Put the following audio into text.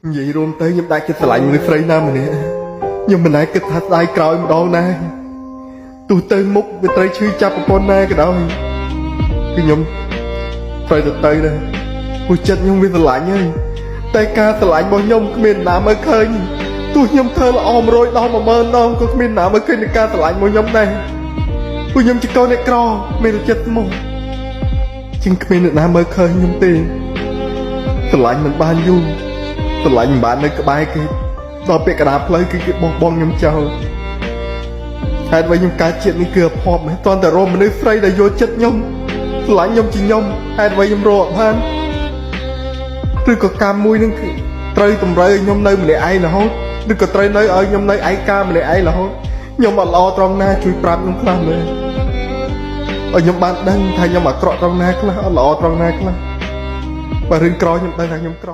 និយាយរួមទៅខ្ញុំដាច់ចិត្តស្រឡាញ់មួយស្រីណាម្នាក់ខ្ញុំមិនដែលគិតថាស្ដាយក្រោយម្ដងណាទោះទៅមុខវាត្រូវឈឺចាប់ប្រពន្ធណាក៏ដោយគឺខ្ញុំត្រូវទៅដែរព្រោះចិត្តខ្ញុំវាស្រឡាញ់ហើយតែការស្រឡាញ់របស់ខ្ញុំគ្មានណាមើលឃើញទោះខ្ញុំធ្វើល្អ100 ដង 10000 ដងក៏គ្មានណាមើលឃើញនៃការស្រឡាញ់របស់ខ្ញុំដែរព្រោះខ្ញុំជាកូនអ្នកក្រមានចិត្តស្មោះជាងគ្មានអ្នកណាមើលឃើញខ្ញុំទេស្រឡាញ់មិនបានយូរស្រឡាញ់មិនបាននៅក្បែរគេដល់ពាក្យកណ្ដាលផ្លូវគឺគេបោះបង់ខ្ញុំចោលហេតុអ្វីខ្ញុំកើតជាតិនេះគឺអភ័ព្វមិនទាន់តែរកមនុស្សស្រីដែលយល់ចិត្តខ្ញុំស្រឡាញ់ខ្ញុំជាខ្ញុំហេតុអ្វីខ្ញុំរកអត់បានឬក៏កម្មមួយនឹងគឺត្រូវតម្រូវឲ្យខ្ញុំនៅម្នាក់ឯងរហូតឬក៏ត្រូវនៅឲ្យខ្ញុំនៅឯកាម្នាក់ឯងរហូតខ្ញុំអត់ល្អត្រង់ណាជួយប្រាប់ខ្ញុំខ្លះមើលឲ្យខ្ញុំបានដឹងថាខ្ញុំអាក្រក់ត្រង់ណាខ្លះអត់ល្អត្រង់ណាខ្លះបើរឿងក្រខ្ញុំដឹងថាខ្ញុំក្រ